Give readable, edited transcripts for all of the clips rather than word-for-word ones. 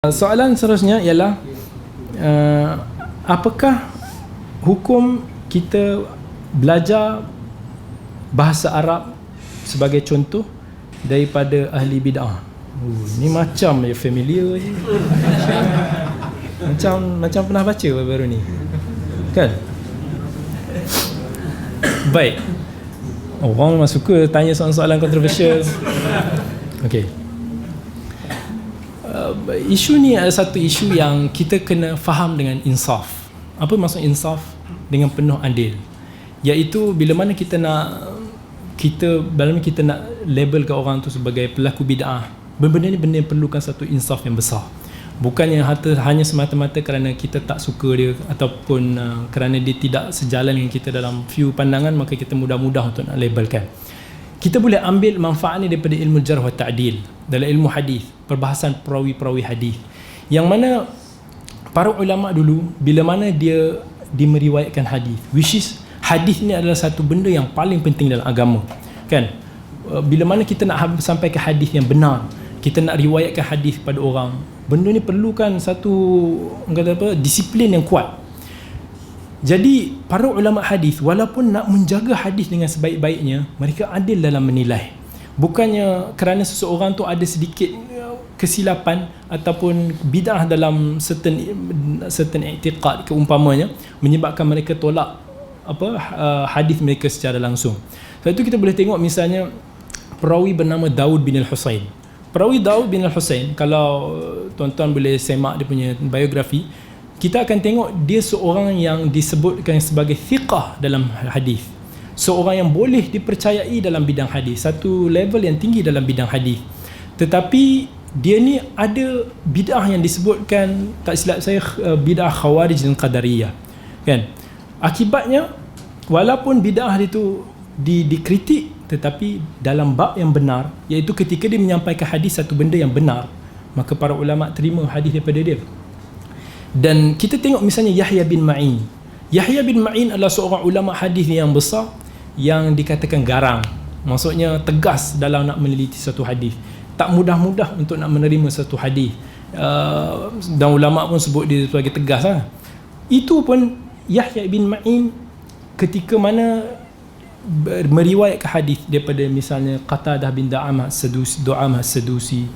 Soalan seterusnya ialah apakah hukum kita belajar bahasa Arab sebagai contoh daripada ahli bid'ah? Ni macam je familiar je. Macam pernah baca baru ni. Kan? Baik. Orang memang suka tanya soalan-soalan kontroversial. Okey. Isu ni adalah satu isu yang kita kena faham dengan insaf. Apa maksud insaf? Dengan penuh adil. Iaitu bila mana kita nak labelkan orang tu sebagai pelaku bid'ah, benda ni benda yang perlukan satu insaf yang besar. Bukannya hanya semata-mata kerana kita tak suka dia ataupun kerana dia tidak sejalan dengan kita dalam few pandangan, maka kita mudah-mudah untuk nak labelkan. Kita boleh ambil manfaat ni daripada ilmu jarh wa ta'dil, dalam ilmu hadis, perbahasan perawi-perawi hadis, yang mana para ulama dulu bila mana dia meriwayatkan hadis, which is hadis ni adalah satu benda yang paling penting dalam agama, kan? Bila mana kita nak sampai ke hadis yang benar, kita nak riwayatkan hadis kepada orang, benda ni perlukan satu disiplin yang kuat. Jadi para ulama hadis walaupun nak menjaga hadis dengan sebaik-baiknya, mereka adil dalam menilai. Bukannya kerana seseorang tu ada sedikit kesilapan ataupun bid'ah dalam certain i'tiqad keumpamanya, menyebabkan mereka tolak hadis mereka secara langsung. Sebab itu kita boleh tengok misalnya perawi bernama Daud bin Al-Husain. Perawi Daud bin Al-Husain, kalau tuan-tuan boleh semak dia punya biografi, kita akan tengok dia seorang yang disebutkan sebagai thiqah dalam hadis, seorang yang boleh dipercayai dalam bidang hadis, satu level yang tinggi dalam bidang hadis. Tetapi dia ni ada bid'ah yang disebutkan, tak silap saya, bid'ah Khawarij dan Qadariyah, kan? Akibatnya walaupun bid'ah itu dikritik, tetapi dalam bab yang benar, iaitu ketika dia menyampaikan hadis satu benda yang benar, maka para ulama terima hadis daripada dia. Dan kita tengok misalnya Yahya bin Ma'in. Yahya bin Ma'in adalah seorang ulama hadis yang besar, yang dikatakan garang, maksudnya tegas dalam nak meneliti satu hadis, tak mudah-mudah untuk nak menerima satu hadis, dan ulama pun sebut dia sebagai tegas lah. Itu pun Yahya bin Ma'in ketika mana meriwayatkan hadis daripada misalnya Qatadah bin Du'amah as-Sadusi,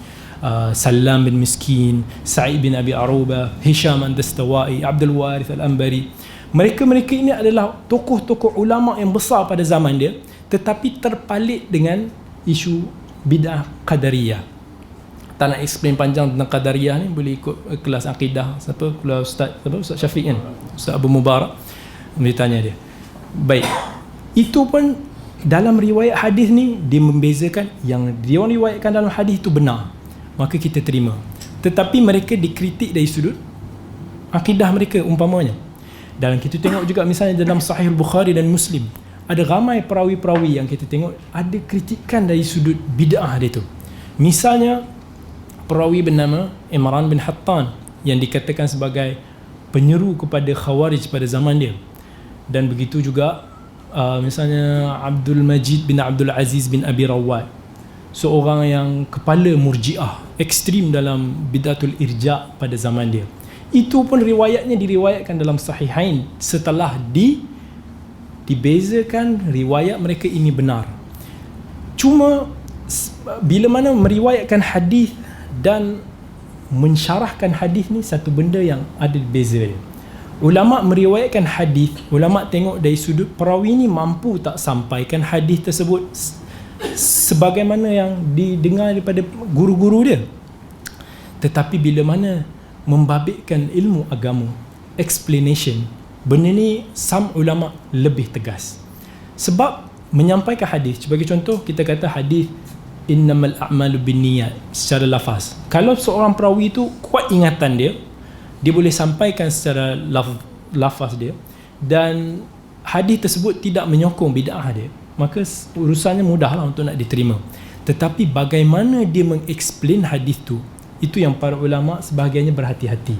Salam bin Miskin, Sa'id bin Abi Aruba, Hisham ad-Dastawai, Abdul Warith al-Anbari. Mereka ini adalah tokoh-tokoh ulama yang besar pada zaman dia, tetapi terpalit dengan isu bid'ah Qadariyah. Tak nak explain panjang tentang Qadariyah ni, boleh ikut kelas akidah Ustaz Syafiq kan, Ustaz Abu Mubarak, boleh tanya dia. Baik, itu pun dalam riwayat hadis ni dia membezakan yang dia riwayatkan dalam hadis itu benar, maka kita terima. Tetapi mereka dikritik dari sudut akidah mereka umpamanya. Dan kita tengok juga misalnya dalam Sahih Bukhari dan Muslim, ada ramai perawi-perawi yang kita tengok ada kritikan dari sudut bid'ah dia tu. Misalnya perawi bernama Imran bin Hattan, yang dikatakan sebagai penyeru kepada Khawarij pada zaman dia. Dan begitu juga misalnya Abdul Majid bin Abdul Aziz bin Abi Rawat, seorang yang kepala murji'ah ekstrim dalam bid'atul irja' pada zaman dia. Itu pun riwayatnya diriwayatkan dalam sahihain setelah dibezakan riwayat mereka ini benar. Cuma bila mana meriwayatkan hadis dan mensyarahkan hadis ni satu benda yang ada beza dia. Ulama meriwayatkan hadis, ulama tengok dari sudut perawi ni mampu tak sampaikan hadis tersebut sebagaimana yang didengar daripada guru-guru dia. Tetapi bila mana membabitkan ilmu agama, explanation, benda ni some ulama lebih tegas. Sebab menyampaikan hadis, sebagai contoh kita kata hadis innamal a'malu binniyat secara lafaz, kalau seorang perawi tu kuat ingatan dia boleh sampaikan secara lafaz dia, dan hadis tersebut tidak menyokong bid'ah dia, maka urusannya mudahlah untuk nak diterima. Tetapi bagaimana dia mengeksplain hadis tu, itu yang para ulama sebahagiannya berhati-hati.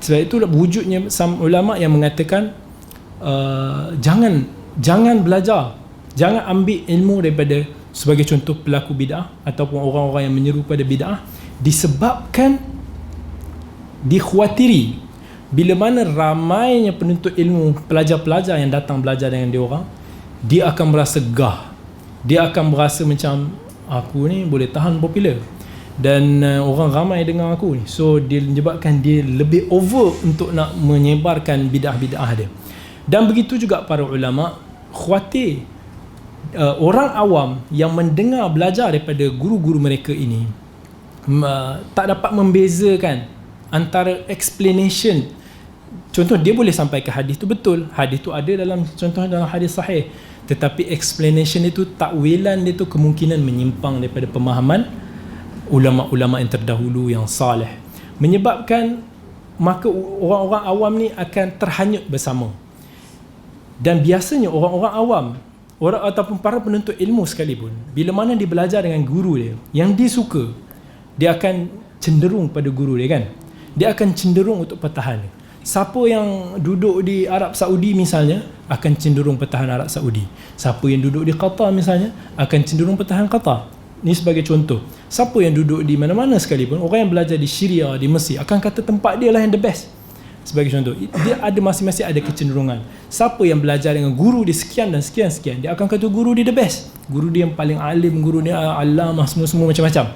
Sebab itu wujudnya ulama yang mengatakan jangan belajar, jangan ambil ilmu daripada sebagai contoh pelaku bid'ah ataupun orang-orang yang menyeru pada bid'ah, disebabkan dikhawatiri bila mana ramainya penuntut ilmu, pelajar-pelajar yang datang belajar dengan dia orang, dia akan merasa gah, dia akan merasa macam aku ni boleh tahan popular dan orang ramai dengar aku ni, so dia menyebabkan dia lebih over untuk nak menyebarkan bidah-bidah dia. Dan begitu juga para ulama khawatir orang awam yang mendengar belajar daripada guru-guru mereka ini tak dapat membezakan antara explanation. Contoh, dia boleh sampai ke hadis tu betul, hadis tu ada dalam, contohnya dalam hadis sahih, tetapi explanation itu, takwilan dia tu kemungkinan menyimpang daripada pemahaman ulama-ulama yang terdahulu yang salih, menyebabkan maka orang-orang awam ni akan terhanyut bersama. Dan biasanya orang-orang awam, orang ataupun para penuntut ilmu sekalipun, bila mana dia belajar dengan guru dia yang dia suka, dia akan cenderung pada guru dia kan, dia akan cenderung untuk pertahan. Siapa yang duduk di Arab Saudi misalnya akan cenderung pertahan Arab Saudi. Siapa yang duduk di Qatar misalnya akan cenderung pertahan Qatar. Ini sebagai contoh. Siapa yang duduk di mana-mana sekalipun, orang yang belajar di Syria, di Mesir, akan kata tempat dia lah yang the best. Sebagai contoh, dia ada masing-masing ada kecenderungan. Siapa yang belajar dengan guru dia sekian dan sekian, dia akan kata guru dia the best. Guru dia yang paling alim, guru dia alamah, semua macam-macam.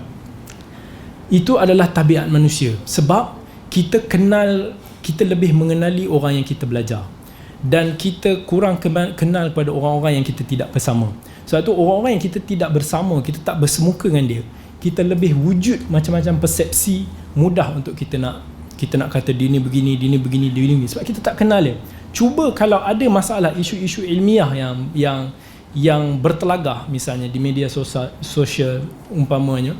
Itu adalah tabiat manusia. Sebab kita lebih mengenali orang yang kita belajar, dan kita kurang kenal pada orang-orang yang kita tidak bersama. Sebab tu orang-orang yang kita tidak bersama, kita tak bersemuka dengan dia, kita lebih wujud macam-macam persepsi, mudah untuk kita nak kata dia ni begini, dia ni begini, dia ni, sebab kita tak kenal dia. Cuba kalau ada masalah isu-isu ilmiah yang bertelagah misalnya di media sosial umpamanya,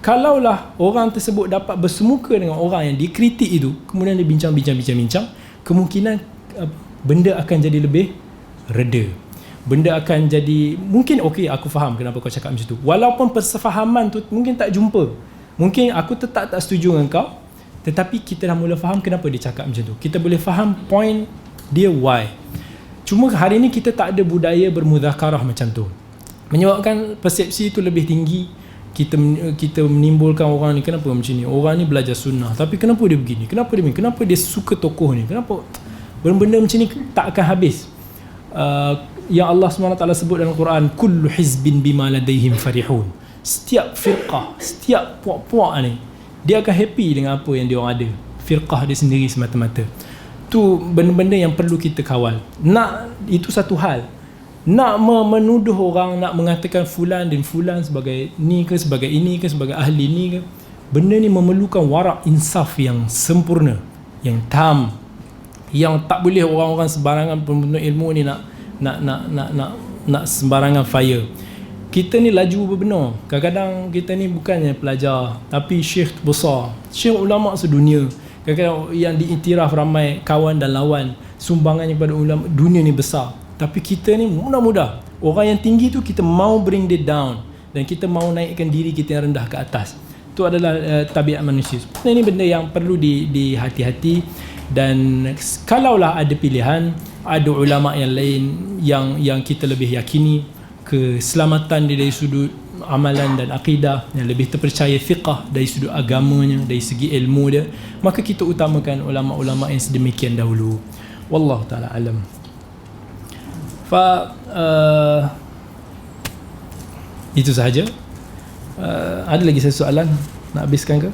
kalaulah orang tersebut dapat bersemuka dengan orang yang dikritik itu, kemudian dia bincang, kemungkinan benda akan jadi lebih reda. Benda akan jadi, mungkin okey, aku faham kenapa kau cakap macam tu, walaupun persefahaman tu mungkin tak jumpa, mungkin aku tetap tak setuju dengan kau, tetapi kita dah mula faham kenapa dia cakap macam tu, kita boleh faham point dia why. Cuma hari ni kita tak ada budaya bermudzakarah macam tu, menyebabkan persepsi itu lebih tinggi. Kita menimbulkan orang ni, kenapa macam ni, orang ni belajar sunnah tapi kenapa dia begini, kenapa dia begini, kenapa dia suka tokoh ni, kenapa benda-benda macam ni tak akan habis. Yang Allah SWT sebut dalam Quran, kullu hizbin bima ladaihim farihun. Setiap firqah, setiap puak-puak ni, dia akan happy dengan apa yang dia orang ada, firqah dia sendiri semata-mata. Tu benda-benda yang perlu kita kawal. Itu satu hal. Nak menuduh orang, nak mengatakan fulan dan fulan sebagai ni ke, sebagai ini ke, sebagai ahli ni ke, benda ni memerlukan warak insaf yang sempurna, yang tam, yang tak boleh orang-orang sembarangan penuntut ilmu ni nak sembarangan fire. Kita ni laju berbenar. Kadang-kadang kita ni bukannya pelajar, tapi syekh besar, syekh ulama sedunia. Kadang-kadang yang diiktiraf ramai kawan dan lawan, sumbangannya kepada ulama dunia ni besar. Tapi kita ni mudah-mudah, orang yang tinggi tu kita mau bring dia down, dan kita mau naikkan diri kita yang rendah ke atas. Itu adalah tabiat manusia. Ini benda yang perlu dihati-hati. Dan kalaulah ada pilihan, ada ulama yang lain yang kita lebih yakini keselamatan dia dari sudut amalan dan akidah, yang lebih terpercaya fiqh dari sudut agamanya, dari segi ilmu dia, maka kita utamakan ulama-ulama yang sedemikian dahulu. Wallahu ta'ala alam. Itu sahaja. Ada lagi satu soalan nak habiskan ke?